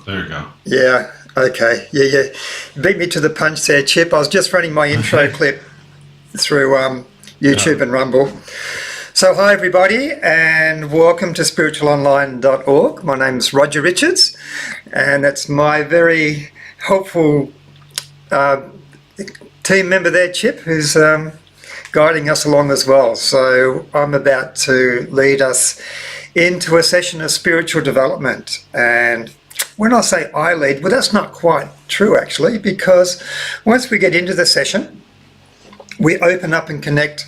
there you go. Yeah, okay. Yeah. Beat me to the punch there, Chip. I was just running my intro clip through YouTube and Rumble. So hi everybody, and welcome to spiritualonline.org. My name's Roger Richards, and it's my very helpful team member there, Chip, who's guiding us along as well. So I'm about to lead us into a session of spiritual development. And when I say I lead, well, that's not quite true actually, because once we get into the session, we open up and connect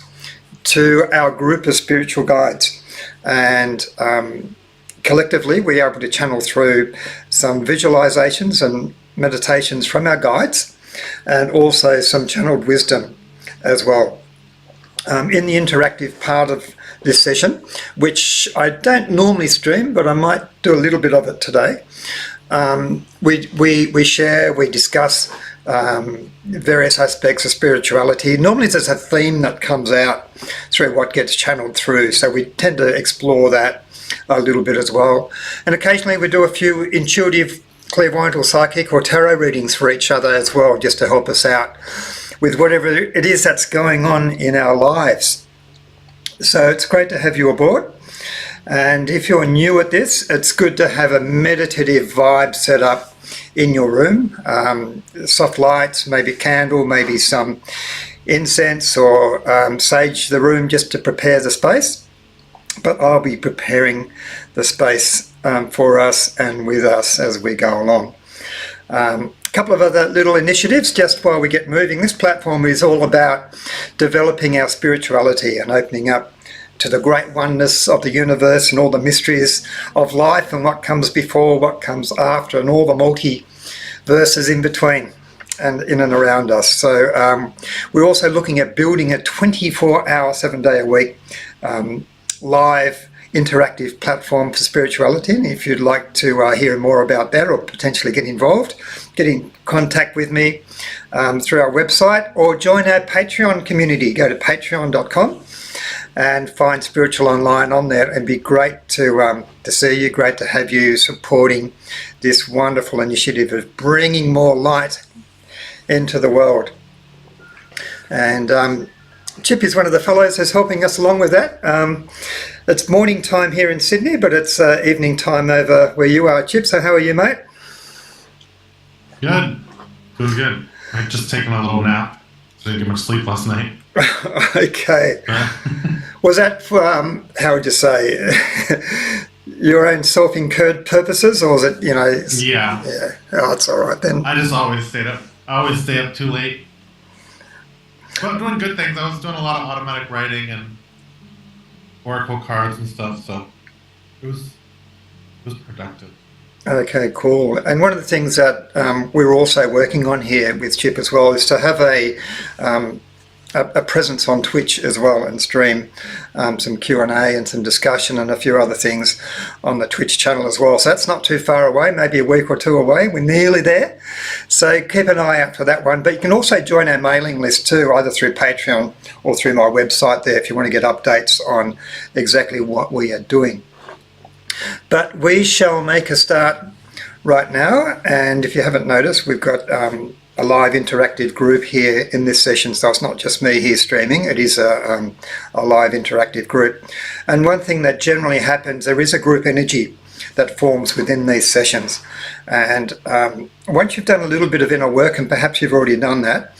to our group of spiritual guides, and collectively we are able to channel through some visualizations and meditations from our guides, and also some channeled wisdom as well. In the interactive part of this session, which I don't normally stream, but I might do a little bit of it today, we share, we discuss various aspects of spirituality. Normally there's a theme that comes out through what gets channeled through, so we tend to explore that a little bit as well. And occasionally we do a few intuitive, clairvoyant or psychic or tarot readings for each other as well, just to help us out with whatever it is that's going on in our lives. So it's great to have you aboard. And if you're new at this, it's good to have a meditative vibe set up in your room. Soft lights, maybe candle, maybe some incense or sage the room just to prepare the space. But I'll be preparing the space for us and with us as we go along. A couple of other little initiatives just while we get moving. This platform is all about developing our spirituality and opening up to the great oneness of the universe and all the mysteries of life and what comes before, what comes after, and all the multiverses in between and in and around us. So we're also looking at building a 24-hour, 7-day-a-week live interactive platform for spirituality. And if you'd like to hear more about that or potentially get involved, get in contact with me through our website or join our Patreon community. Go to patreon.com and find Spiritual Online on there. It'd be great to see you, great to have you supporting this wonderful initiative of bringing more light into the world. And Chip is one of the fellows who's helping us along with that. It's morning time here in Sydney, but it's evening time over where you are, Chip. So how are you, mate? Good. Feels good. I've just taken a little nap. So I didn't get much sleep last night. Okay. Was that for, how would you say, your own self-incurred purposes, or was it, Yeah. Oh, it's all right then. I just always stayed up. I always stay up too late. But I'm doing good things. I was doing a lot of automatic writing and oracle cards and stuff, so it was productive. Okay, cool. And one of the things that we're also working on here with Chip as well is to have a presence on Twitch as well and stream some Q&A and some discussion and a few other things on the Twitch channel as well. So that's not too far away, maybe a week or two away. We're nearly there. So keep an eye out for that one. But you can also join our mailing list too, either through Patreon or through my website there if you want to get updates on exactly what we are doing. But we shall make a start right now. And if you haven't noticed, we've got a live interactive group here in this session, so it's not just me here streaming, it is a live interactive group. And one thing that generally happens, there is a group energy that forms within these sessions, and once you've done a little bit of inner work, and perhaps you've already done that,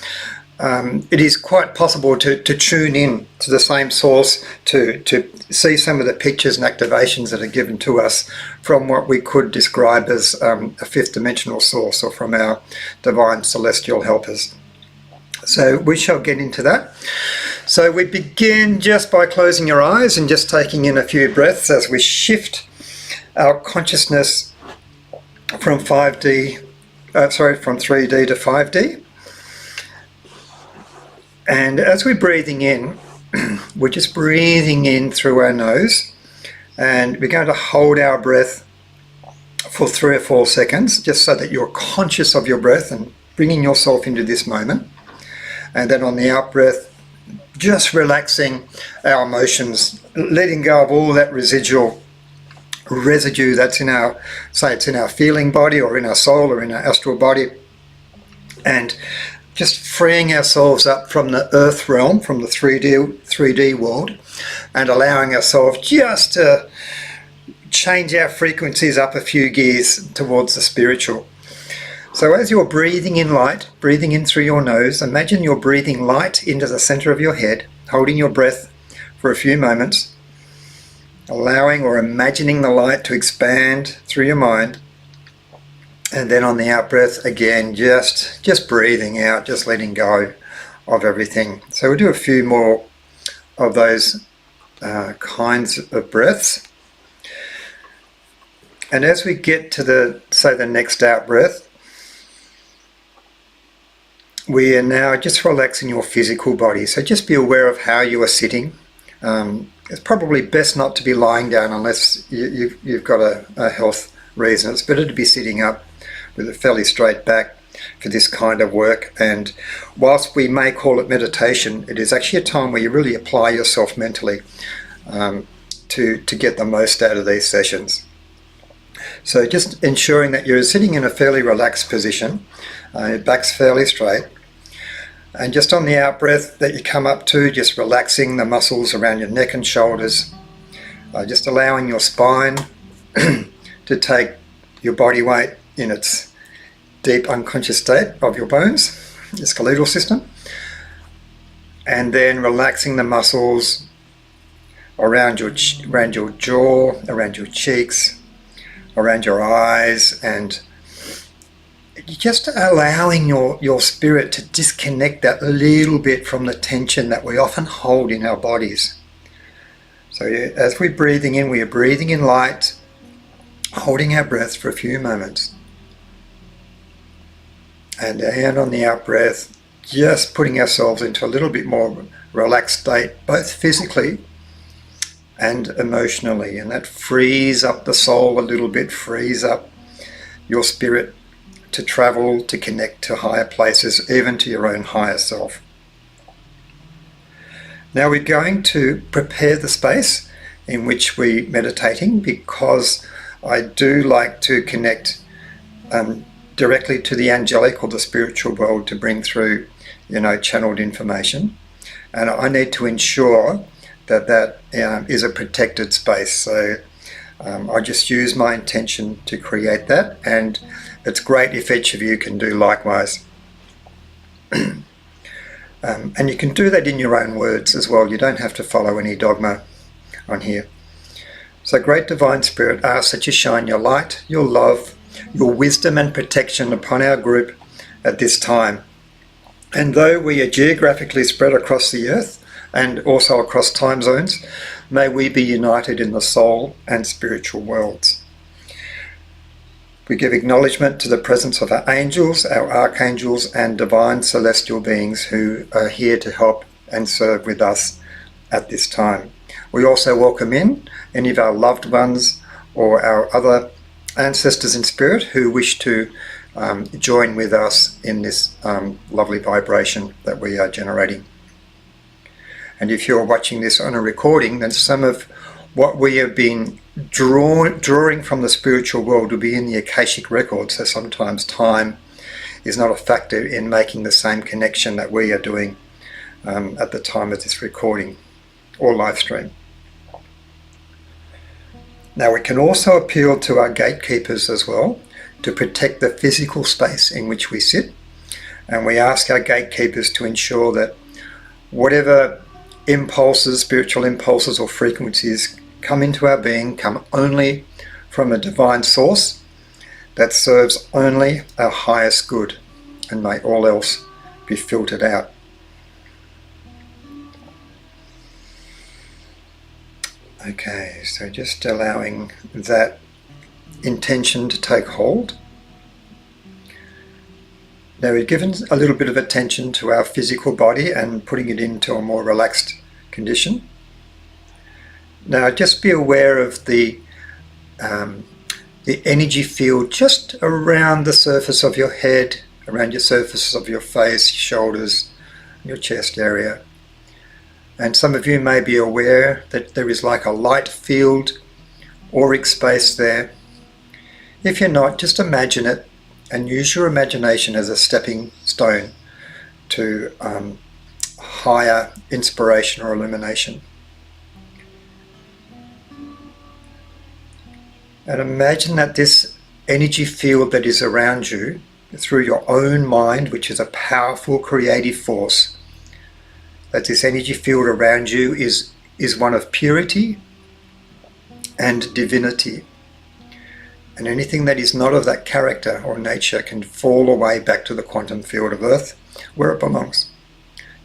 it is quite possible to tune in to the same source, to see some of the pictures and activations that are given to us from what we could describe as a fifth dimensional source, or from our divine celestial helpers. So we shall get into that. So we begin just by closing your eyes and just taking in a few breaths as we shift our consciousness from 3D to 5D. And as we're breathing in, we're just breathing in through our nose, and we're going to hold our breath for 3 or 4 seconds, just so that you're conscious of your breath and bringing yourself into this moment. And then on the out breath, just relaxing our emotions, letting go of all that residual residue that's in our, say it's in our feeling body or in our soul or in our astral body, and just freeing ourselves up from the earth realm, from the 3D world, and allowing ourselves just to change our frequencies up a few gears towards the spiritual. So as you're breathing in light, breathing in through your nose, imagine you're breathing light into the center of your head, holding your breath for a few moments, allowing or imagining the light to expand through your mind. And then on the out breath, again, just breathing out, just letting go of everything. So we'll do a few more of those kinds of breaths. And as we get to the next out breath, we are now just relaxing your physical body. So just be aware of how you are sitting. It's probably best not to be lying down unless you've got a health reason. It's better to be sitting up with a fairly straight back for this kind of work. And whilst we may call it meditation, it is actually a time where you really apply yourself mentally to get the most out of these sessions. So just ensuring that you're sitting in a fairly relaxed position, your back's fairly straight, and just on the out breath that you come up to, just relaxing the muscles around your neck and shoulders, just allowing your spine to take your body weight in its deep unconscious state of your bones, your skeletal system, and then relaxing the muscles around your jaw, around your cheeks, around your eyes, and just allowing your spirit to disconnect that a little bit from the tension that we often hold in our bodies. So as we're breathing in, we are breathing in light, holding our breath for a few moments. And on the out breath, just putting ourselves into a little bit more relaxed state, both physically and emotionally. And that frees up the soul a little bit, frees up your spirit to travel, to connect to higher places, even to your own higher self. Now we're going to prepare the space in which we're meditating, because I do like to connect directly to the angelic or the spiritual world to bring through, channeled information. And I need to ensure that is a protected space. So I just use my intention to create that, and it's great if each of you can do likewise. And you can do that in your own words as well. You don't have to follow any dogma on here. So great divine spirit, ask that you shine your light, your love, your wisdom and protection upon our group at this time. And though we are geographically spread across the earth and also across time zones, may we be united in the soul and spiritual worlds. We give acknowledgement to the presence of our angels, our archangels, and divine celestial beings who are here to help and serve with us at this time. We also welcome in any of our loved ones or our other ancestors in spirit who wish to join with us in this lovely vibration that we are generating. And if you're watching this on a recording, then some of what we have been drawing from the spiritual world will be in the Akashic record. So sometimes time is not a factor in making the same connection that we are doing at the time of this recording or live stream. Now we can also appeal to our gatekeepers as well to protect the physical space in which we sit. And we ask our gatekeepers to ensure that whatever impulses, spiritual impulses or frequencies come into our being come only from a divine source that serves only our highest good, and may all else be filtered out. Okay, so just allowing that intention to take hold. Now we've given a little bit of attention to our physical body and putting it into a more relaxed condition. Now just be aware of the energy field just around the surface of your head, around your surface of your face, shoulders, your chest area. And some of you may be aware that there is like a light field auric space there. If you're not, just imagine it and use your imagination as a stepping stone to higher inspiration or illumination. And imagine that this energy field that is around you, through your own mind, which is a powerful creative force, that this energy field around you is one of purity and divinity. And anything that is not of that character or nature can fall away back to the quantum field of Earth, where it belongs.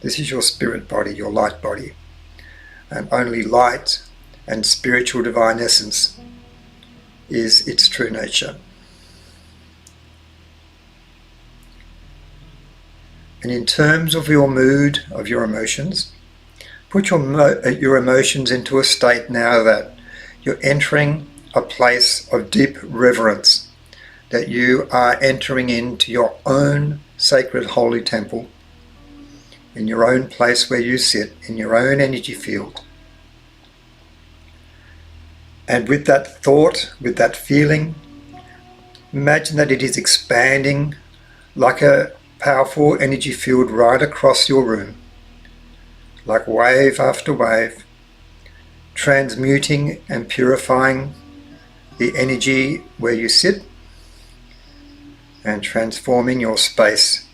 This is your spirit body, your light body. And only light and spiritual divine essence is its true nature. And in terms of your mood, of your emotions, put your emotions into a state now that you're entering a place of deep reverence, that you are entering into your own sacred holy temple, in your own place where you sit, in your own energy field. And with that thought, with that feeling, imagine that it is expanding like a powerful energy field right across your room, like wave after wave, transmuting and purifying the energy where you sit and transforming your space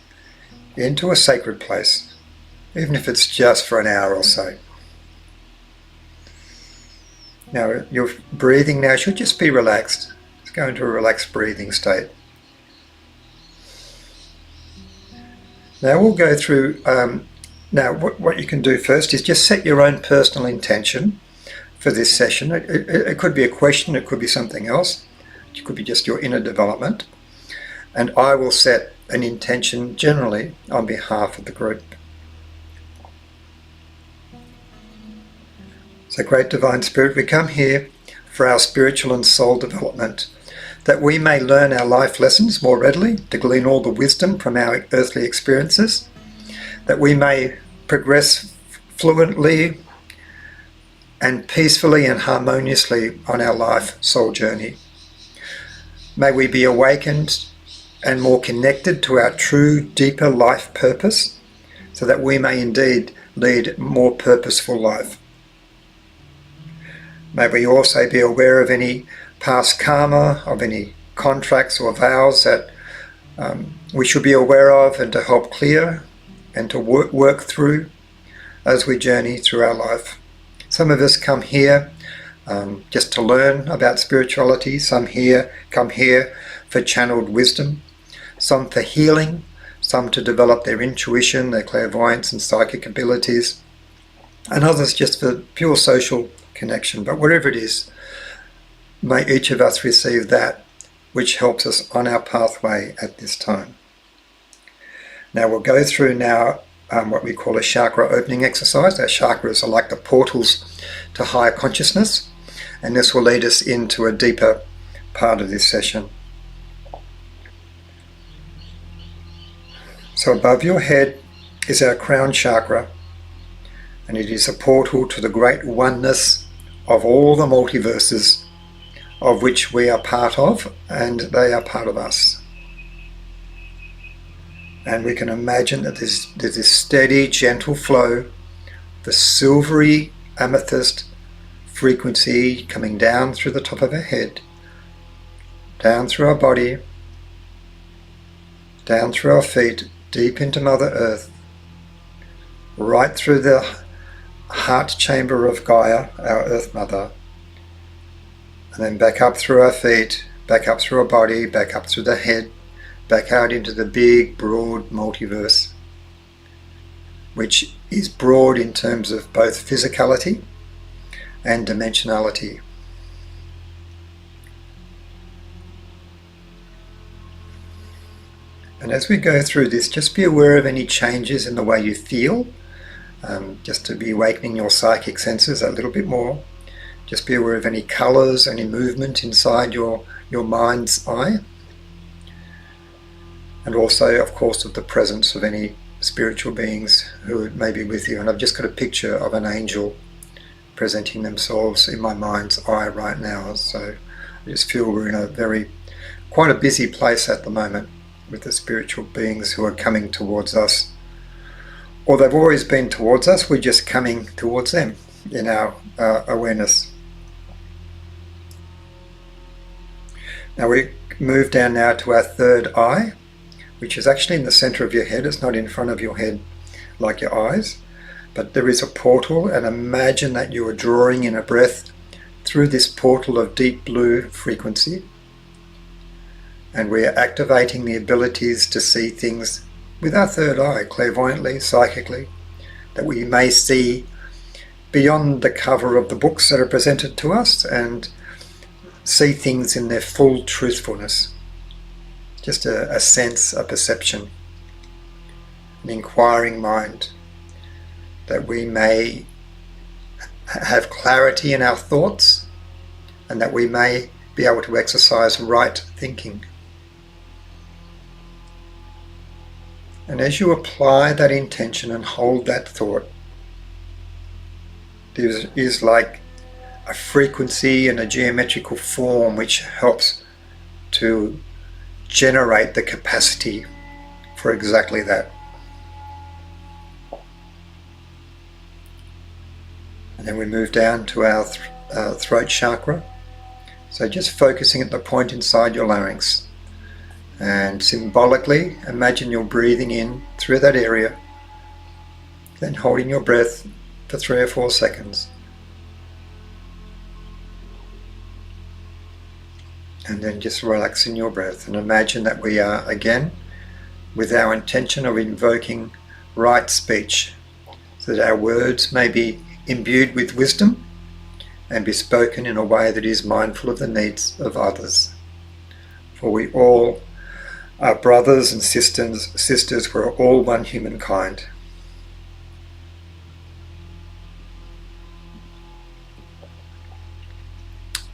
into a sacred place, even if it's just for an hour or so. Now, your breathing now should just be relaxed. Let's go into a relaxed breathing state. Now we'll go through, now what you can do first is just set your own personal intention for this session. It could be a question, it could be something else. It could be just your inner development. And I will set an intention generally on behalf of the group. So, Great Divine Spirit, we come here for our spiritual and soul development, that we may learn our life lessons more readily, to glean all the wisdom from our earthly experiences, that we may progress fluently and peacefully and harmoniously on our life soul journey. May we be awakened and more connected to our true, deeper life purpose, so that we may indeed lead a more purposeful life. May we also be aware of any past karma, of any contracts or vows that we should be aware of, and to help clear and to work through as we journey through our life. Some of us come here just to learn about spirituality. Some come here for channeled wisdom. Some for healing. Some to develop their intuition, their clairvoyance and psychic abilities. And others just for pure social connection. But wherever it is, may each of us receive that which helps us on our pathway at this time. Now we'll go through now what we call a chakra opening exercise. Our chakras are like the portals to higher consciousness, and this will lead us into a deeper part of this session. So above your head is our crown chakra, and it is a portal to the great oneness of all the multiverses of which we are part of, and they are part of us. And we can imagine that there's this steady, gentle flow, the silvery amethyst frequency coming down through the top of our head, down through our body, down through our feet, deep into Mother Earth, right through the heart chamber of Gaia, our Earth Mother, and then back up through our feet, back up through our body, back up through the head, back out into the big, broad multiverse, which is broad in terms of both physicality and dimensionality. And as we go through this, just be aware of any changes in the way you feel, just to be awakening your psychic senses a little bit more. Just be aware of any colours, any movement inside your mind's eye. And also, of course, of the presence of any spiritual beings who may be with you. And I've just got a picture of an angel presenting themselves in my mind's eye right now. So I just feel we're in quite a busy place at the moment with the spiritual beings who are coming towards us. Or they've always been towards us, we're just coming towards them in our awareness. Now we move down now to our third eye, which is actually in the center of your head. It's not in front of your head like your eyes, but there is a portal, and imagine that you are drawing in a breath through this portal of deep blue frequency, and we are activating the abilities to see things with our third eye, clairvoyantly, psychically, that we may see beyond the cover of the books that are presented to us and see things in their full truthfulness. Just a sense, a perception, an inquiring mind, that we may have clarity in our thoughts and that we may be able to exercise right thinking. And as you apply that intention and hold that thought, there is like a frequency and a geometrical form which helps to generate the capacity for exactly that. And then we move down to our throat chakra. So just focusing at the point inside your larynx. And symbolically, imagine you're breathing in through that area, then holding your breath for 3 or 4 seconds. And then just relaxing your breath, and imagine that we are again with our intention of invoking right speech, so that our words may be imbued with wisdom and be spoken in a way that is mindful of the needs of others. For we all are brothers and sisters, we're all one humankind.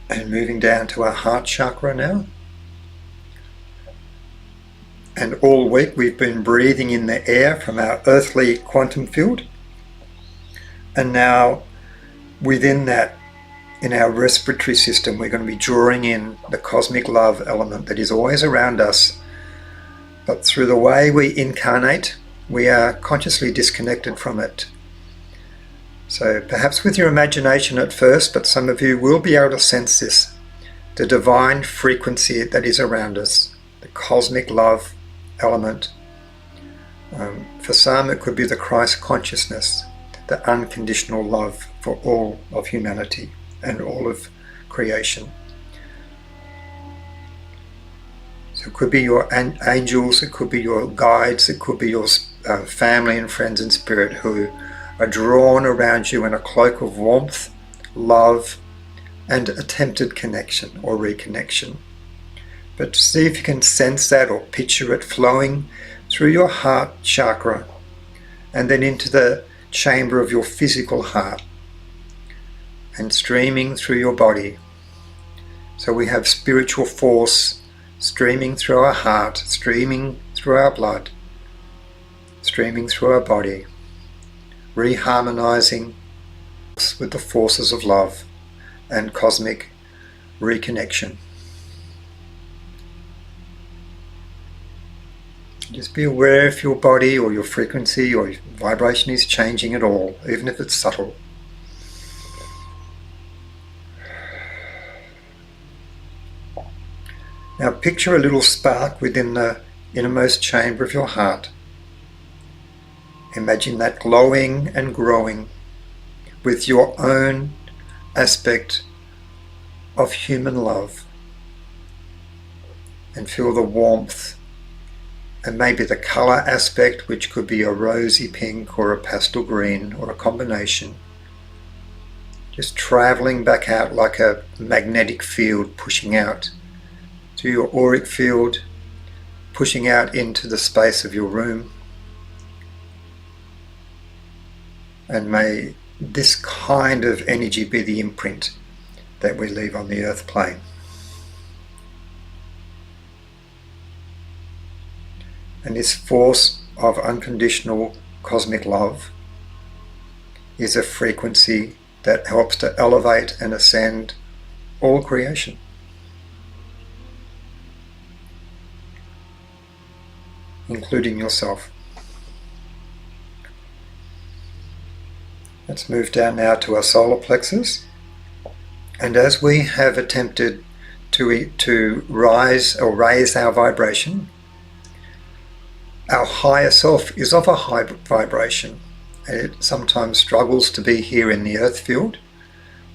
And moving down to our heart chakra now. And all week we've been breathing in the air from our earthly quantum field. And now within that, in our respiratory system, we're going to be drawing in the cosmic love element that is always around us. But through the way we incarnate, we are consciously disconnected from it. So perhaps with your imagination at first, but some of you will be able to sense this, the divine frequency that is around us, the cosmic love element. For some, it could be the Christ consciousness, the unconditional love for all of humanity and all of creation. So it could be your angels, it could be your guides, it could be your family and friends in spirit who are drawn around you in a cloak of warmth, love, and attempted connection or reconnection. But see if you can sense that or picture it flowing through your heart chakra and then into the chamber of your physical heart and streaming through your body. So we have spiritual force streaming through our heart, streaming through our blood, streaming through our body, reharmonizing with the forces of love and cosmic reconnection. Just be aware if your body or your frequency or vibration is changing at all, even if it's subtle. Now picture a little spark within the innermost chamber of your heart. Imagine that glowing and growing with your own aspect of human love, and feel the warmth and maybe the colour aspect, which could be a rosy pink or a pastel green or a combination, just travelling back out like a magnetic field, pushing out to your auric field, pushing out into the space of your room. And may this kind of energy be the imprint that we leave on the earth plane. And this force of unconditional cosmic love is a frequency that helps to elevate and ascend all creation. Including yourself. Let's move down now to our solar plexus. And as we have attempted to rise or raise our vibration, our higher self is of a high vibration. It sometimes struggles to be here in the earth field,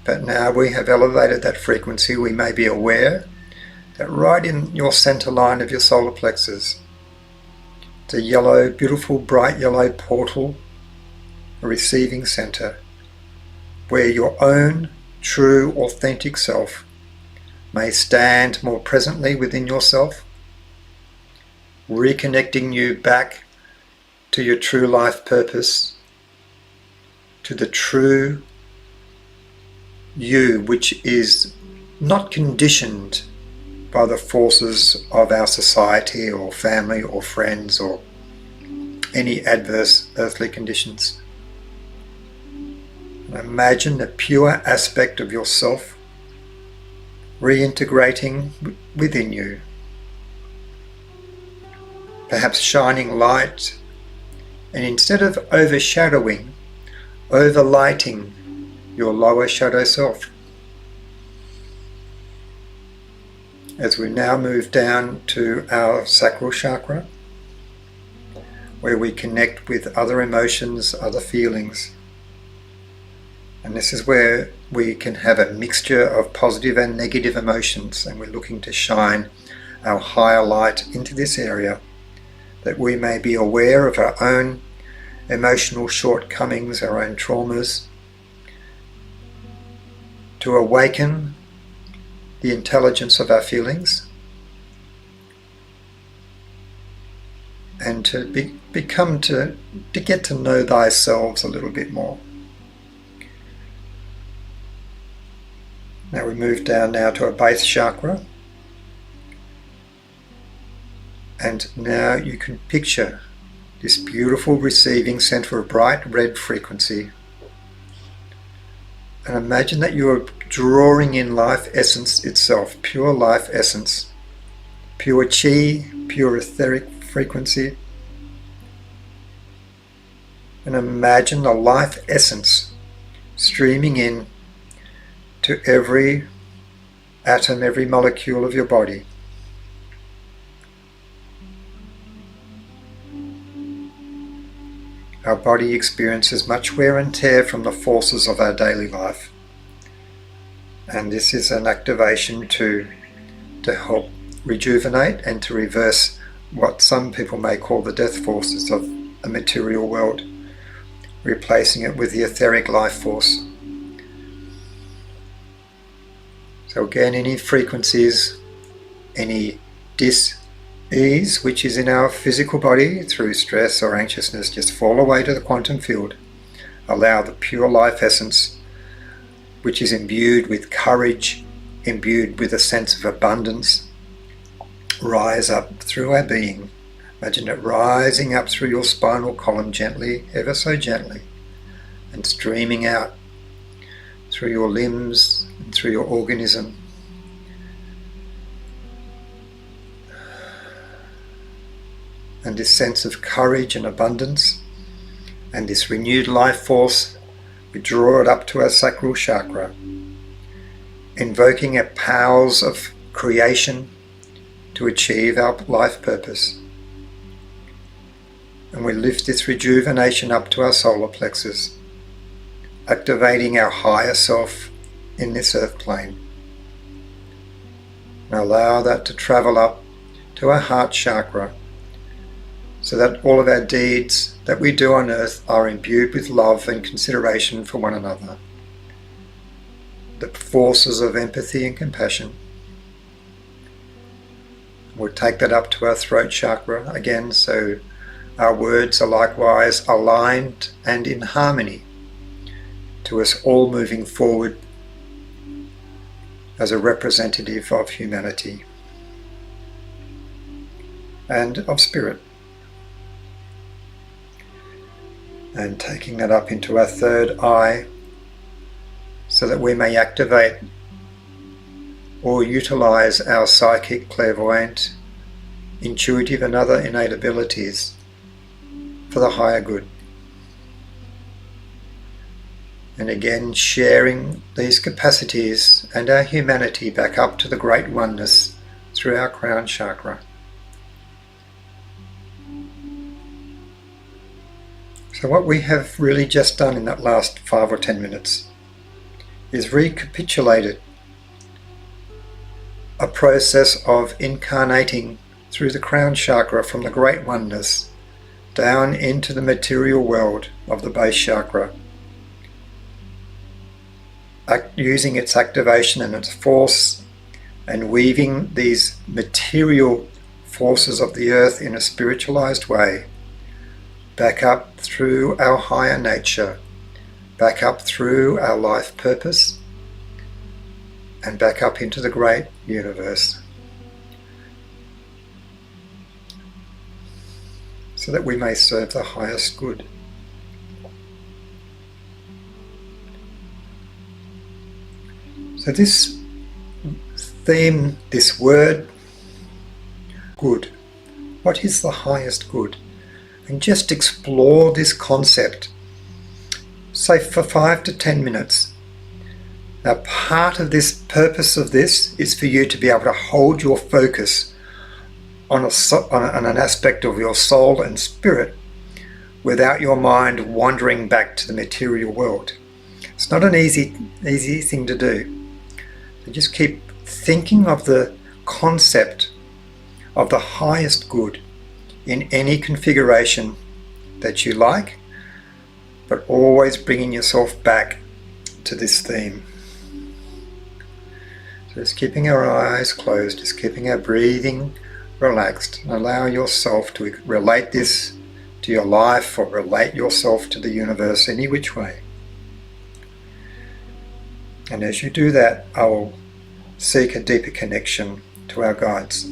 but now we have elevated that frequency. We may be aware that right in your center line of your solar plexus, it's a yellow, beautiful, bright yellow portal, a receiving center, where your own true, authentic self may stand more presently within yourself, reconnecting you back to your true life purpose, to the true you, which is not conditioned by the forces of our society or family or friends or any adverse earthly conditions. And imagine the pure aspect of yourself reintegrating within you, perhaps shining light, and instead of overshadowing, overlighting your lower shadow self. As we now move down to our sacral chakra, where we connect with other emotions, other feelings. And this is where we can have a mixture of positive and negative emotions, and we're looking to shine our higher light into this area, that we may be aware of our own emotional shortcomings, our own traumas, to awaken the intelligence of our feelings, and to to get to know thyself a little bit more. Now we move down now to our base chakra, and now you can picture this beautiful receiving center of bright red frequency, and imagine that you are drawing in life essence itself, pure life essence, pure chi, pure etheric frequency, and imagine the life essence streaming in to every atom, every molecule of your body. Our body experiences much wear and tear from the forces of our daily life. And this is an activation to help rejuvenate and to reverse what some people may call the death forces of a material world, replacing it with the etheric life force. So again, any frequencies, any dis-ease which is in our physical body through stress or anxiousness, just fall away to the quantum field. Allow the pure life essence, which is imbued with courage, imbued with a sense of abundance, rise up through our being. Imagine it rising up through your spinal column gently, ever so gently, and streaming out through your limbs and through your organism. And this sense of courage and abundance and this renewed life force, we draw it up to our sacral chakra, invoking our powers of creation to achieve our life purpose. And we lift this rejuvenation up to our solar plexus, activating our higher self in this earth plane. And allow that to travel up to our heart chakra, so that all of our deeds that we do on earth are imbued with love and consideration for one another. The forces of empathy and compassion. We'll take that up to our throat chakra again, so our words are likewise aligned and in harmony to us all moving forward as a representative of humanity and of spirit. And taking that up into our third eye, so that we may activate or utilize our psychic, clairvoyant, intuitive and other innate abilities for the higher good. And again, sharing these capacities and our humanity back up to the great oneness through our crown chakra. So what we have really just done in that last 5 or 10 minutes is recapitulated a process of incarnating through the crown chakra from the great oneness down into the material world of the base chakra, using its activation and its force and weaving these material forces of the earth in a spiritualized way back up through our higher nature, back up through our life purpose, and back up into the great universe, so that we may serve the highest good. So this theme, this word, good. What is the highest good? And just explore this concept, say for 5 to 10 minutes. Now, part of this purpose of this is for you to be able to hold your focus on an aspect of your soul and spirit without your mind wandering back to the material world. It's not an easy thing to do. So just keep thinking of the concept of the highest good in any configuration that you like, but always bringing yourself back to this theme. So just keeping our eyes closed, just keeping our breathing relaxed, and allow yourself to relate this to your life or relate yourself to the universe any which way. And as you do that, I will seek a deeper connection to our guides.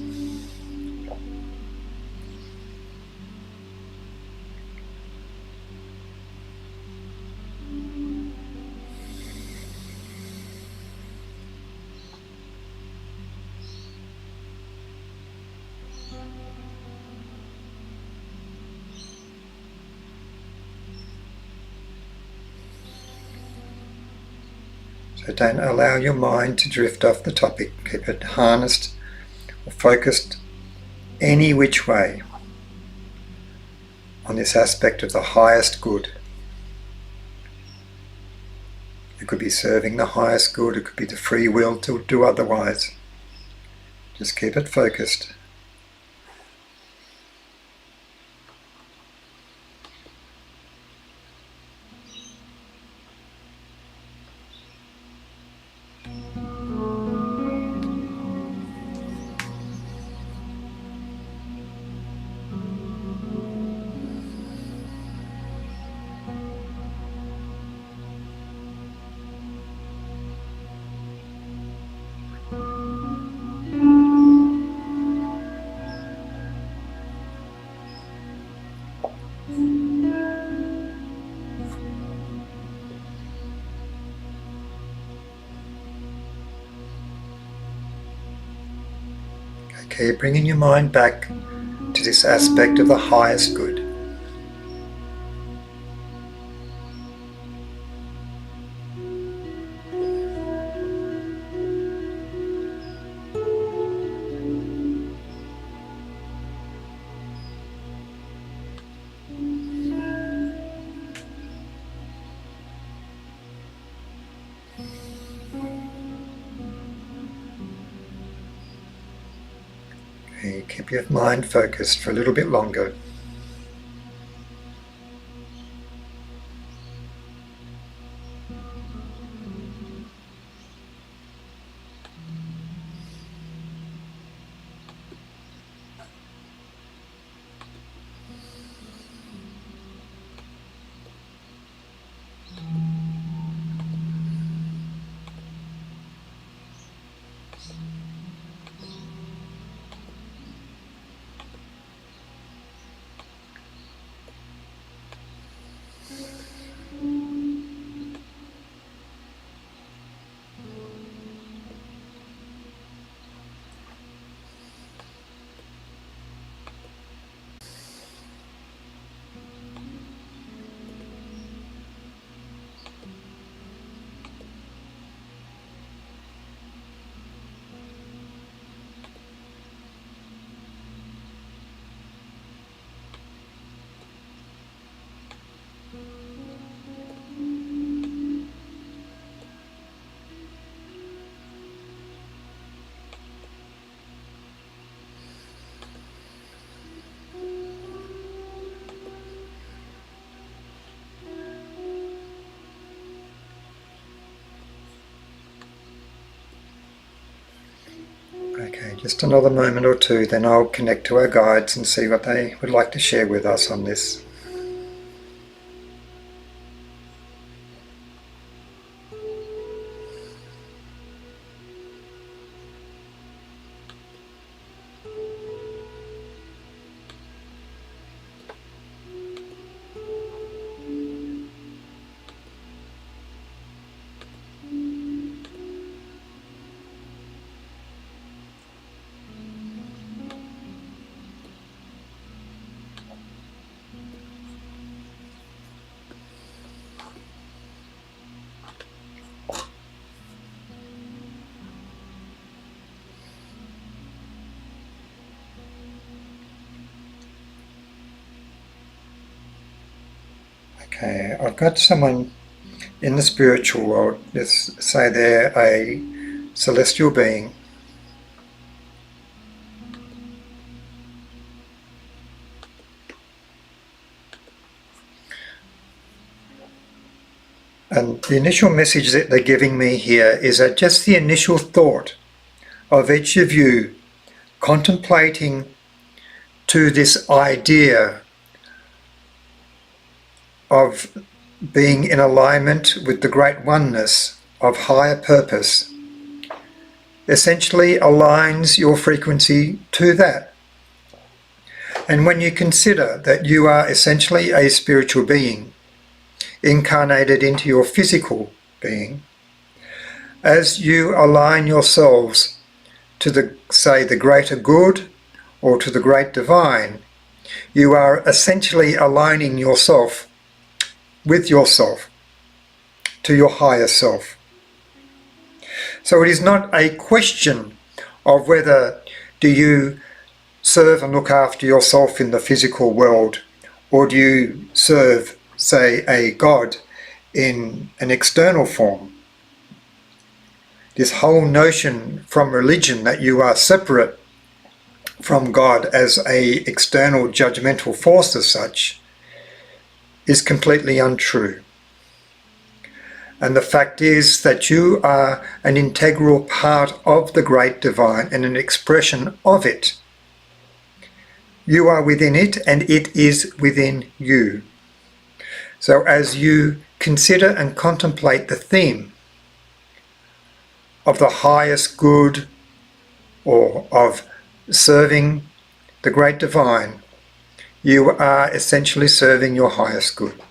So don't allow your mind to drift off the topic. Keep it harnessed or focused any which way on this aspect of the highest good. It could be serving the highest good, it could be the free will to do otherwise. Just keep it focused. Okay, bringing your mind back to this aspect of the highest good. Okay, keep your mind focused for a little bit longer. Just another moment or two, then I'll connect to our guides and see what they would like to share with us on this. Okay, I've got someone in the spiritual world, let's say they're a celestial being. And the initial message that they're giving me here is that just the initial thought of each of you contemplating to this idea of being in alignment with the great oneness of higher purpose essentially aligns your frequency to that. And when you consider that you are essentially a spiritual being incarnated into your physical being, as you align yourselves to the greater good or to the great divine, you are essentially aligning yourself with yourself, to your higher self. So it is not a question of whether do you serve and look after yourself in the physical world, or do you serve, say, a God in an external form. This whole notion from religion that you are separate from God as a external judgmental force as such is completely untrue. And the fact is that you are an integral part of the great divine and an expression of it. You are within it and it is within you. So as you consider and contemplate the theme of the highest good or of serving the great divine, you are essentially serving your highest good.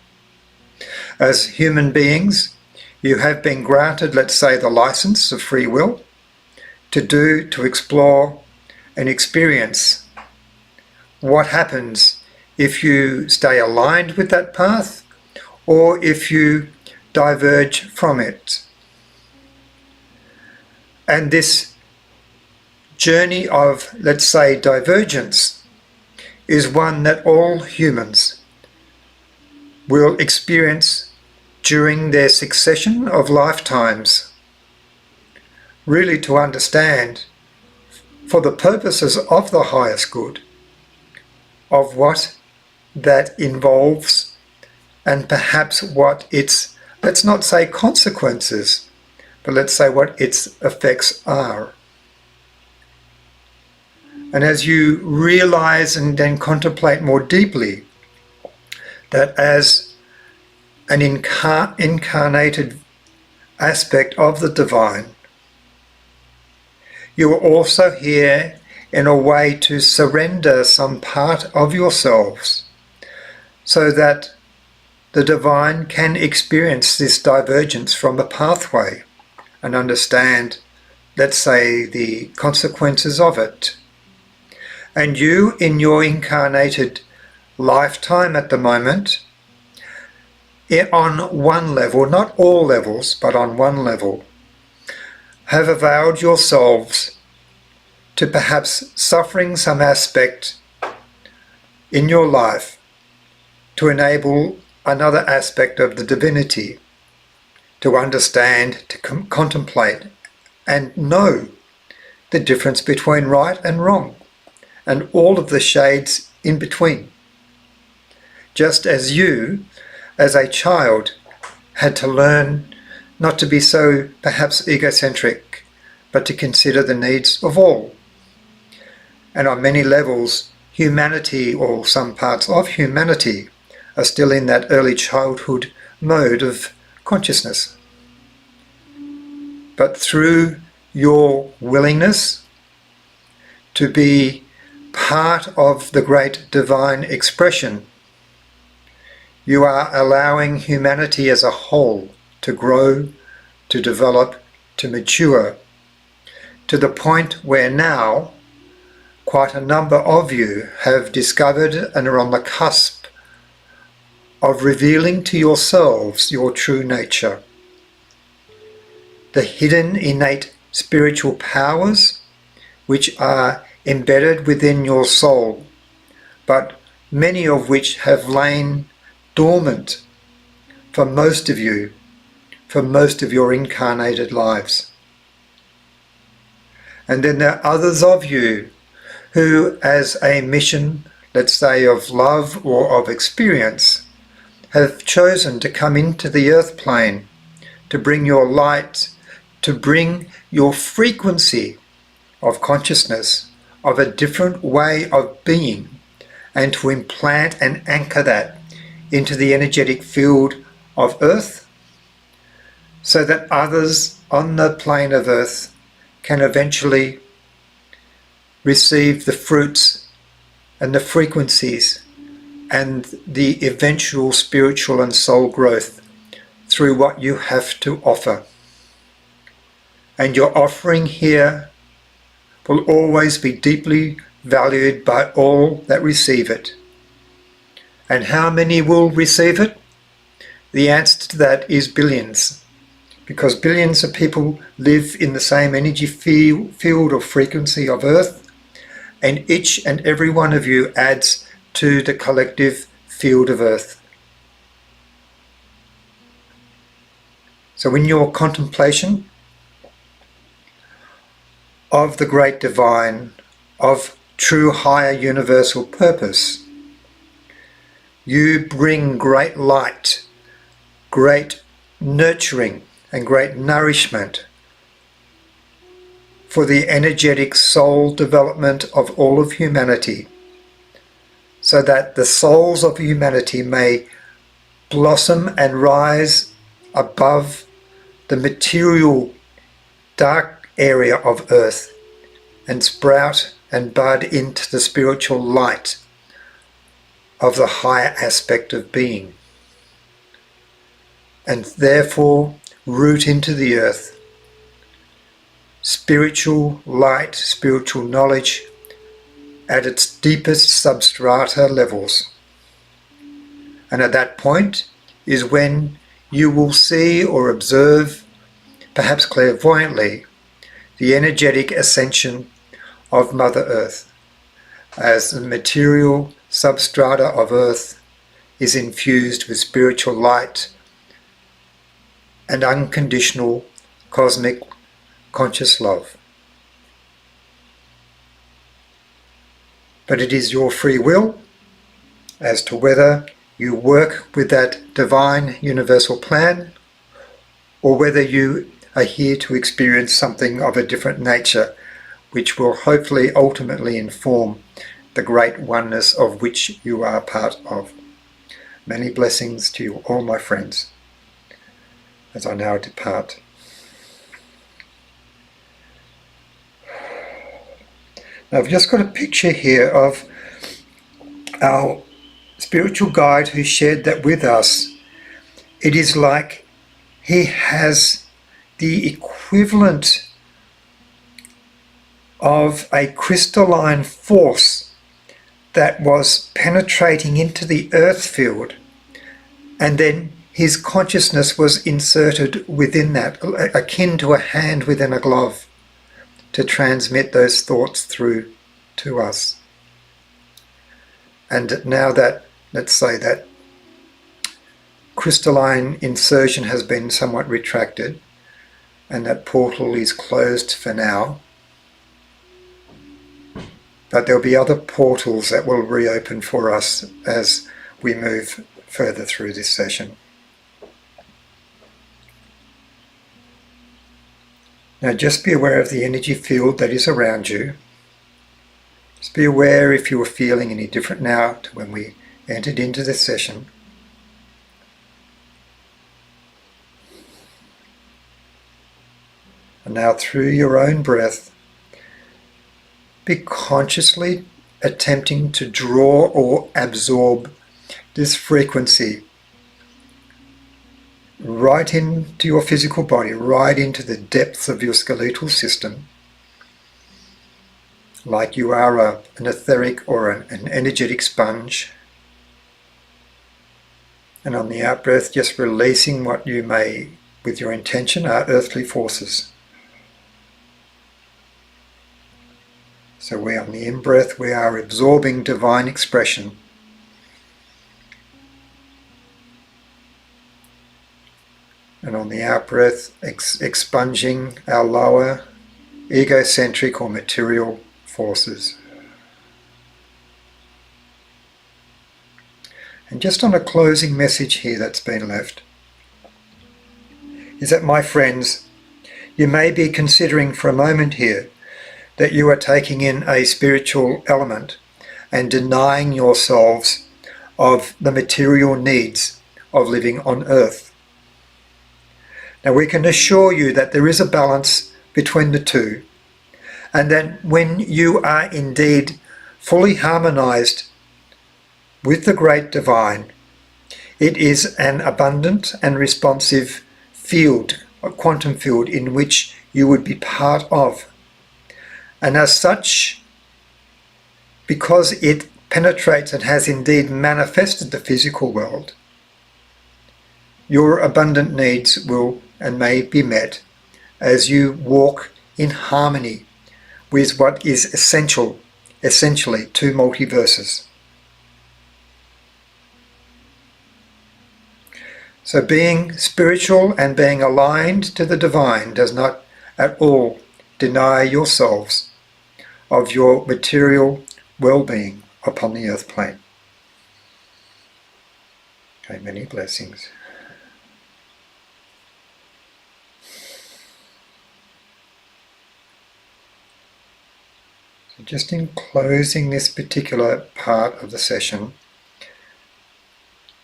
As human beings, you have been granted, let's say, the license of free will to explore and experience what happens if you stay aligned with that path or if you diverge from it. And this journey of, let's say, divergence is one that all humans will experience during their succession of lifetimes, really to understand, for the purposes of the highest good, of what that involves and perhaps what its, let's not say consequences, but let's say what its effects are. And as you realize and then contemplate more deeply that as an incarnated aspect of the divine, you are also here in a way to surrender some part of yourselves so that the divine can experience this divergence from the pathway and understand, let's say, the consequences of it. And you, in your incarnated lifetime at the moment, on one level, not all levels, but on one level, have avowed yourselves to perhaps suffering some aspect in your life to enable another aspect of the divinity to understand, to contemplate and know the difference between right and wrong and all of the shades in between. Just as you, as a child, had to learn not to be so perhaps egocentric, but to consider the needs of all. And on many levels, humanity, or some parts of humanity, are still in that early childhood mode of consciousness. But through your willingness to be part of the great divine expression, you are allowing humanity as a whole to grow, to develop, to mature, to the point where now quite a number of you have discovered and are on the cusp of revealing to yourselves your true nature. The hidden innate spiritual powers which are embedded within your soul, but many of which have lain dormant for most of you, for most of your incarnated lives. And then there are others of you who, as a mission, let's say of love or of experience, have chosen to come into the earth plane, to bring your light, to bring your frequency of consciousness, of a different way of being, and to implant and anchor that into the energetic field of earth, so that others on the plane of earth can eventually receive the fruits and the frequencies and the eventual spiritual and soul growth through what you have to offer. And your offering here will always be deeply valued by all that receive it. And how many will receive it? The answer to that is billions, because billions of people live in the same energy field or frequency of earth, and each and every one of you adds to the collective field of earth. So in your contemplation of the great divine, of true higher universal purpose, you bring great light, great nurturing, and great nourishment for the energetic soul development of all of humanity, so that the souls of humanity may blossom and rise above the material dark area of earth and sprout and bud into the spiritual light of the higher aspect of being, and therefore root into the earth spiritual light, spiritual knowledge at its deepest substrata levels. And at that point is when you will see or observe, perhaps clairvoyantly, the energetic ascension of Mother Earth, as the material substrata of Earth is infused with spiritual light and unconditional cosmic conscious love. But it is your free will as to whether you work with that divine universal plan, or whether you are here to experience something of a different nature, which will hopefully ultimately inform the great oneness of which you are part of. Many blessings to you all, my friends, as I now depart. Now, I've just got a picture here of our spiritual guide who shared that with us. It is like he has the equivalent of a crystalline force that was penetrating into the earth field, and then his consciousness was inserted within that, akin to a hand within a glove, to transmit those thoughts through to us. And now that, let's say, that crystalline insertion has been somewhat retracted, and that portal is closed for now, but there'll be other portals that will reopen for us as we move further through this session. Now just be aware of the energy field that is around you. Just be aware if you are feeling any different now to when we entered into this session. And now through your own breath, be consciously attempting to draw or absorb this frequency right into your physical body, right into the depths of your skeletal system, like you are an etheric or an energetic sponge. And on the out-breath, just releasing what you may, with your intention, are earthly forces. So we, on the in-breath, we are absorbing divine expression. And on the out-breath, expunging our lower egocentric or material forces. And just on a closing message here that's been left, is that, my friends, you may be considering for a moment here that you are taking in a spiritual element and denying yourselves of the material needs of living on earth. Now, we can assure you that there is a balance between the two, and that when you are indeed fully harmonized with the great divine, it is an abundant and responsive field, a quantum field, in which you would be part of. And as such, because it penetrates and has indeed manifested the physical world, your abundant needs will and may be met as you walk in harmony with what is essentially two multiverses. So being spiritual and being aligned to the divine does not at all deny yourselves of your material well-being upon the earth plane. Okay, many blessings. So just in closing this particular part of the session,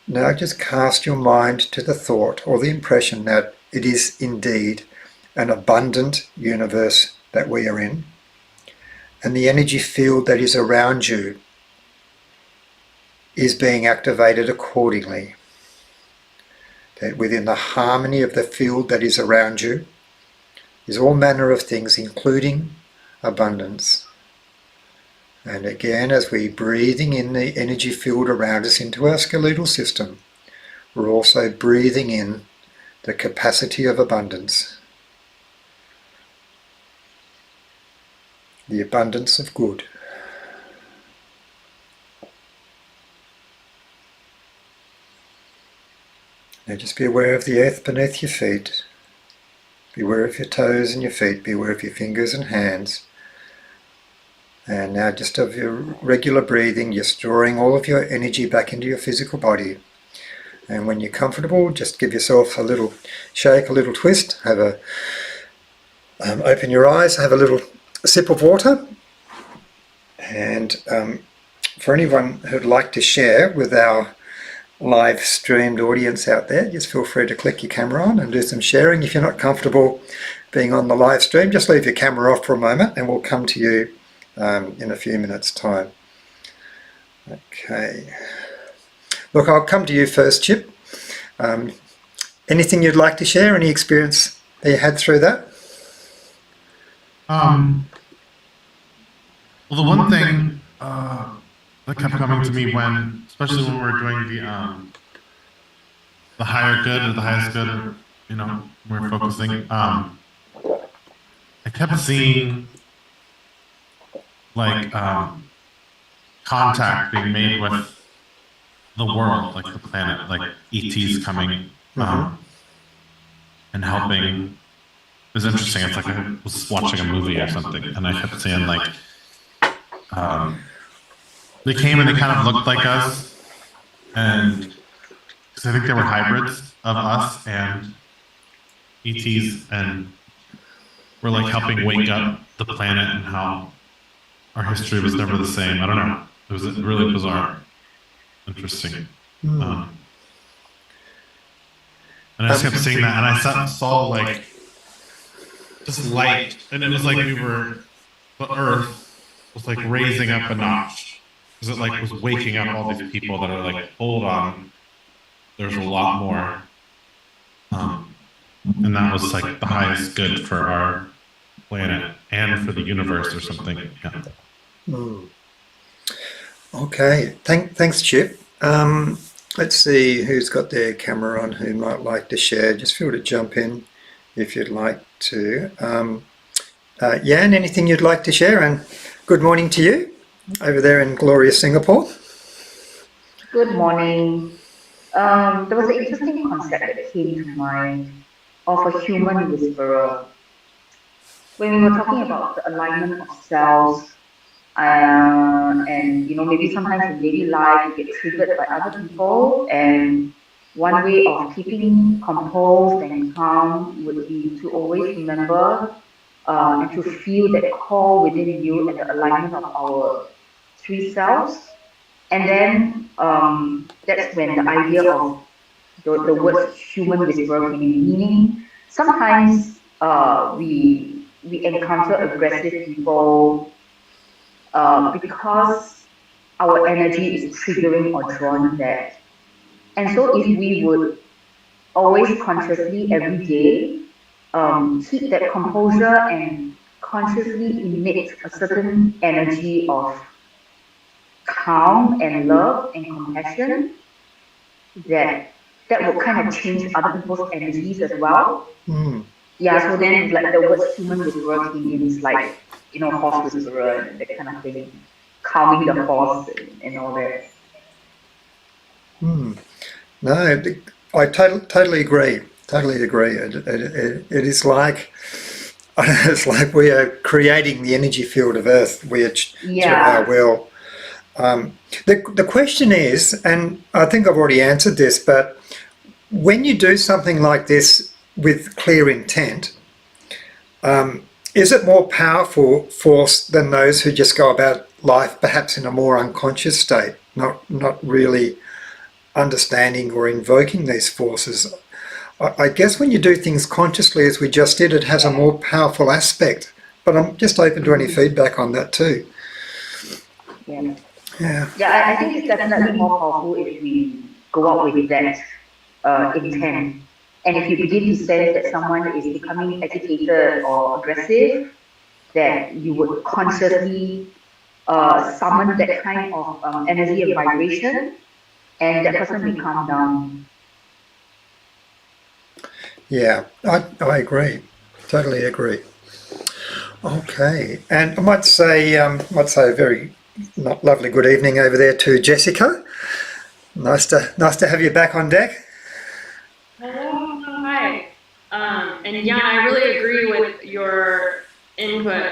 now just cast your mind to the thought or the impression that it is indeed an abundant universe that we are in, and the energy field that is around you is being activated accordingly. That within the harmony of the field that is around you is all manner of things, including abundance. And again, as we're breathing in the energy field around us into our skeletal system, we're also breathing in the capacity of abundance. The abundance of good. Now just be aware of the earth beneath your feet. Be aware of your toes and your feet. Be aware of your fingers and hands. And now just of your regular breathing, just drawing all of your energy back into your physical body. And when you're comfortable, just give yourself a little shake, a little twist. Have a open your eyes, have a little sip of water. And for anyone who'd like to share with our live streamed audience out there, just feel free to click your camera on and do some sharing. If you're not comfortable being on the live stream, just leave your camera off for a moment and we'll come to you in a few minutes' time. Okay. Look, I'll come to you first, Chip. Anything you'd like to share? Any experience that you had through that? Well, the one thing that kept coming to me when, especially when we were doing the higher good or the highest good, or we we're focusing. I kept seeing like contact being made with the world, like the planet, like ETs coming and helping. It was interesting. It's like I was watching a movie or something, and I kept seeing like they came and they kind of looked like us, and because I think they were hybrids of us and ETs, and we're like helping wake up the planet and how our history was never the same. I don't know. It was really bizarre, interesting. And I just kept seeing that, and I saw like just light, and it was like the Earth was like raising up a notch because it like was waking up all these people that are like, hold on, there's a lot more, and that was like the highest good for our planet and for the universe or something. Yeah. Okay, thanks, Chip. Let's see who's got their camera on, who might like to share. Just feel to jump in if you'd like to. Jan, anything you'd like to share? And good morning to you over there in glorious Singapore. Good morning. There was an interesting concept that came to mind of a human whisperer. When we were talking about the alignment of cells, and maybe sometimes in daily life you get triggered by other people, and one way of keeping composed and calm would be to always remember and to feel that core within you and the alignment of our three selves. And then that's when the idea of the words human whisperer came in. Meaning sometimes we encounter aggressive people because our energy is triggering or drawing that. And so if we would always consciously every day keep that composure and consciously emit a certain energy of calm and love and compassion, that will kind of change other people's energies as well. Yeah, so then like the word human whisperer came in, is like, horse whisperer and that kind of thing, calming the horse and all that. No, I totally agree. Totally agree. It is like, it's like we are creating the energy field of Earth. We are to our will. The question is, and I think I've already answered this, but when you do something like this with clear intent, is it more powerful force than those who just go about life perhaps in a more unconscious state, not really understanding or invoking these forces? I guess when you do things consciously, as we just did, it has a more powerful aspect. But I'm just open to any feedback on that too. Yeah, I think it's definitely more powerful if we go out with that intent. And if you begin to sense that someone is becoming agitated or aggressive, that you would consciously summon that kind of energy and vibration, and that person may calm down. Yeah, I agree. Totally agree. Okay, and I might say a very lovely good evening over there to Jessica. Nice to have you back on deck. Hello, hi. And yeah, I really agree with your input,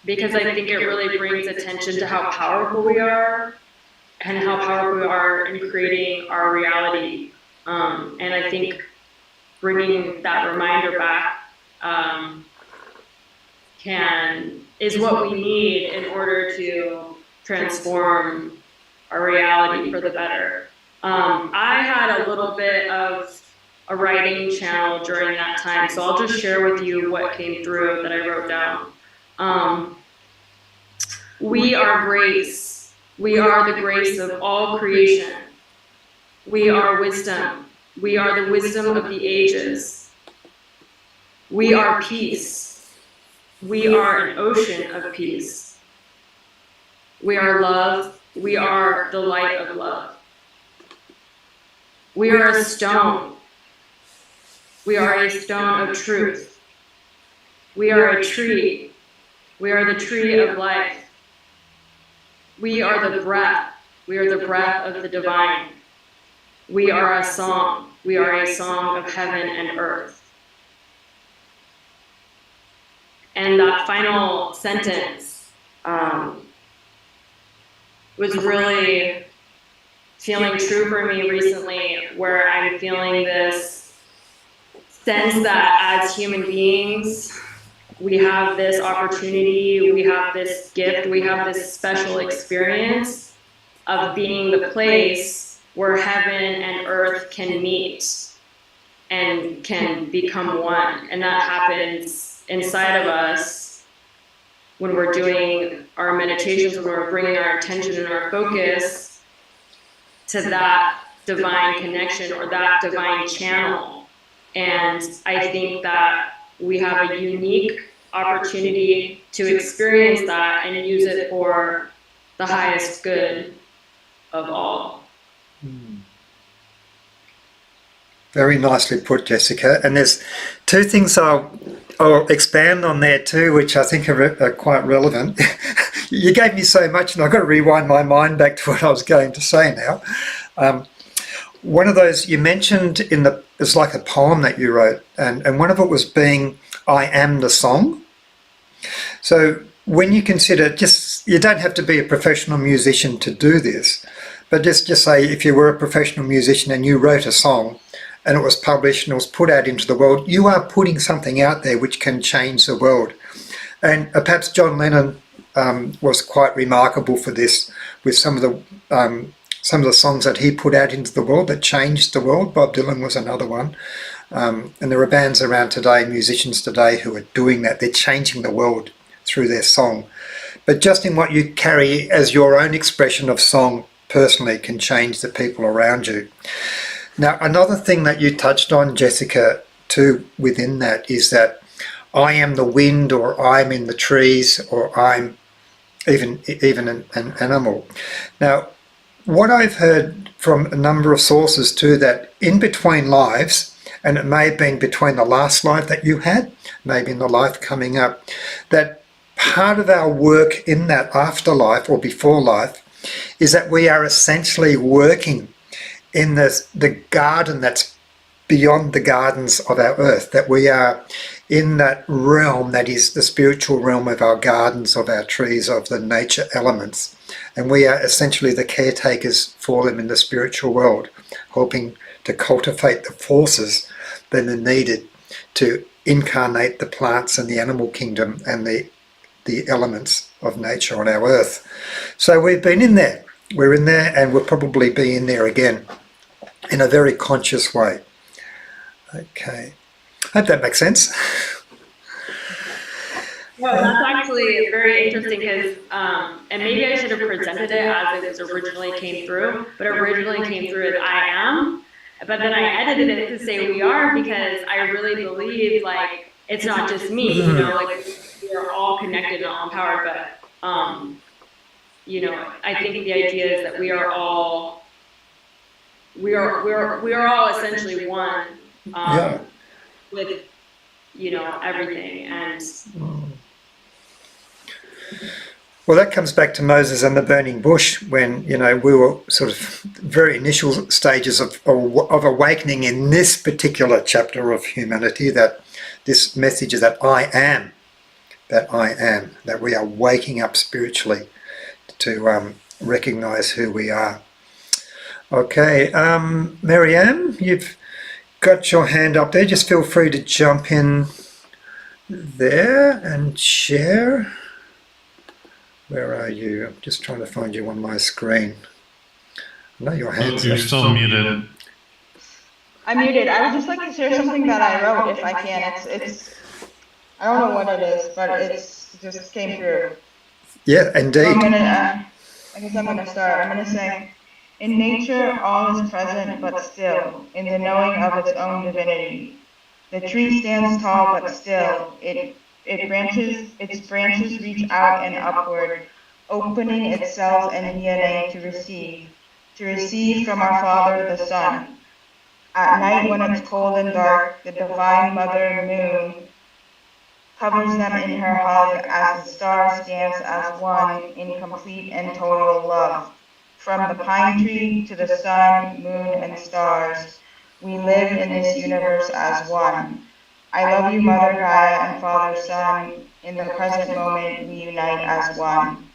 because I think it really brings attention to how powerful we are and how powerful we are in creating our reality. And I think bringing that reminder back is what we need in order to transform our reality for the better. I had a little bit of a writing channel during that time, so I'll just share with you what came through that I wrote down. We are grace. We are the grace of all creation. We are wisdom. We are the wisdom of the ages. We are peace. We are an ocean of peace. We are love. We are the light of love. We are a stone. We are a stone of truth. We are a tree. We are the tree of life. We are the breath. We are the breath of the divine. We are a song. We are a song of heaven and earth. And that final sentence was really feeling true for me recently, where I'm feeling this sense that as human beings, we have this opportunity, we have this gift, we have this special experience of being the place where heaven and earth can meet and can become one. And that happens inside of us when we're doing our meditations, when we're bringing our attention and our focus to that divine connection or that divine channel. And I think that we have a unique opportunity to experience that and use it for the highest good of all. Very nicely put, Jessica. And there's two things I'll expand on there too, which I think are quite relevant. You gave me so much, and I've got to rewind my mind back to what I was going to say now. One of those you mentioned it's like a poem that you wrote, and one of it was being I am the song. So when you consider, you don't have to be a professional musician to do this, but just say if you were a professional musician and you wrote a song and it was published and it was put out into the world, you are putting something out there which can change the world. And perhaps John Lennon was quite remarkable for this with some of the songs that he put out into the world that changed the world. Bob Dylan was another one. And there are bands around today, musicians today, who are doing that. They're changing the world through their song. But just in what you carry as your own expression of song personally can change the people around you. Now, another thing that you touched on, Jessica, too, within that is that I am the wind, or I'm in the trees, or I'm even an animal. Now, what I've heard from a number of sources too, that in between lives, and it may have been between the last life that you had, maybe in the life coming up, that part of our work in that afterlife or before life is that we are essentially working in the garden that's beyond the gardens of our earth, that we are in that realm that is the spiritual realm of our gardens, of our trees, of the nature elements. And we are essentially the caretakers for them in the spiritual world, helping to cultivate the forces that are needed to incarnate the plants and the animal kingdom and the elements of nature on our earth. So we've been in there. We're in there, and we'll probably be in there again in a very conscious way. Okay. Hope that makes sense. No, that's actually very interesting because, and maybe I should have presented it as it was originally came through, but it originally came through as I am, but then I edited it to say we are, because I really believe, like, it's not just me, you know, like, we are all connected and all empowered, but, you know, I think the idea is that we are all essentially one, with, you know, everything. And well, that comes back to Moses and the burning bush, when, you know, we were sort of very initial stages of awakening in this particular chapter of humanity, that this message is that I am, that we are waking up spiritually to recognize who we are. Okay, Marianne, you've got your hand up there. Just feel free to jump in there and share. Where are you? I'm just trying to find you on my screen. I know your hands You're up. still muted. I'm muted. I would just like to share something that I wrote, if I can. It's I don't know what it is, but it just came through. Yeah, indeed. So I guess I'm going to start. I'm going to say, in nature, all is present but still, in the knowing of its own divinity. The tree stands tall but still. Its branches reach out and upward, opening itself and DNA to receive from our Father the Sun. At night, when it's cold and dark, the Divine Mother Moon covers them in her hug as the stars dance as one in complete and total love. From the pine tree to the sun, moon, and stars, we live in this universe as one. I love you, Mother Gaia and Father Sun. In the present moment, we unite as one.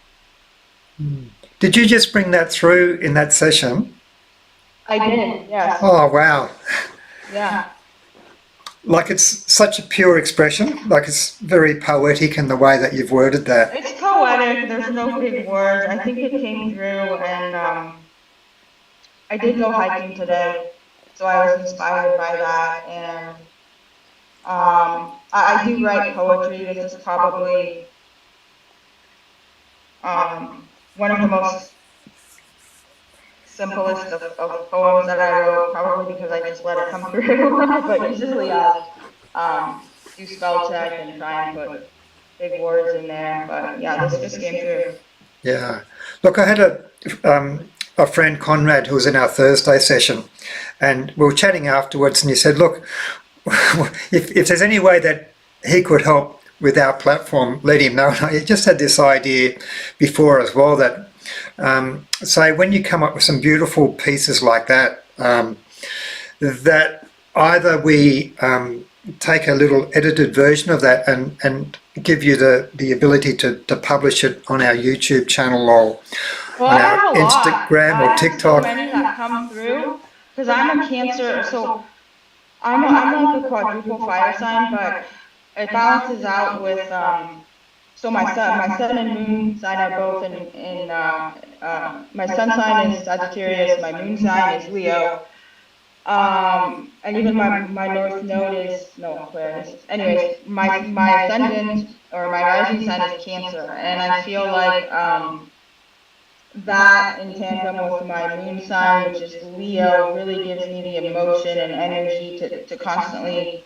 Did you just bring that through in that session? I did, yes. Oh, wow. Yeah. like it's such a pure expression, like it's very poetic in the way that you've worded that. It's poetic. There's no big words. I think it came through, and I did go hiking today, so I was inspired by that. And I do write poetry. This is probably one of the most simplest of poems that I wrote, probably because I just let it come through. But usually I do spell check and try and put big words in there. But yeah, this just came through. Yeah. Look, I had a friend, Conrad, who was in our Thursday session, and we were chatting afterwards, and he said, look, if there's any way that he could help with our platform, let him know. And I just had this idea before as well that, say, when you come up with some beautiful pieces like that, that either we take a little edited version of that and give you the ability to publish it on our YouTube channel or on our Instagram or TikTok. I have so many that come through because I'm a Cancer, so I'm like a quadruple fire sign, but it balances out with so my sun and moon sign are both in my sun sign is Sagittarius, my moon sign is Leo. And even my north node is no Aquarius. Anyways, my ascendant or my rising sign is Cancer, and I feel like that in tandem with my moon sign, which is Leo, really gives me the emotion and energy to constantly,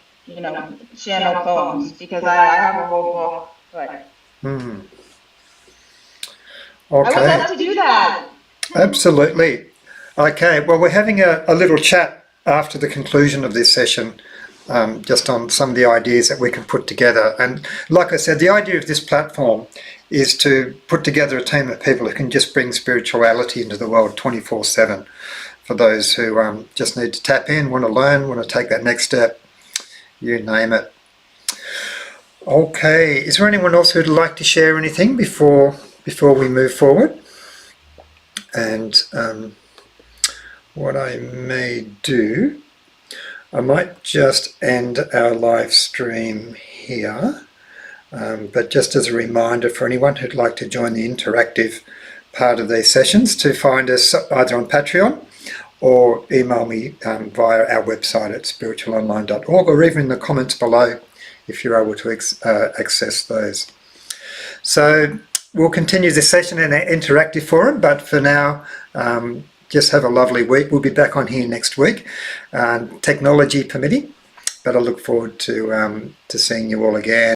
channel poems because I have a whole book. But Okay. I would love to do that. Absolutely. Okay, well, we're having a little chat after the conclusion of this session, just on some of the ideas that we can put together. And like I said, the idea of this platform is to put together a team of people who can just bring spirituality into the world 24/7 for those who just need to tap in, want to learn, want to take that next step, you name it. Okay, is there anyone else who'd like to share anything before we move forward? And what I may do, I might just end our live stream here, but just as a reminder for anyone who'd like to join the interactive part of these sessions, to find us either on Patreon or email me via our website at spiritualonline.org, or even in the comments below if you're able to access those. So we'll continue this session in an interactive forum, but for now, just have a lovely week. We'll be back on here next week, technology permitting, but I look forward to seeing you all again.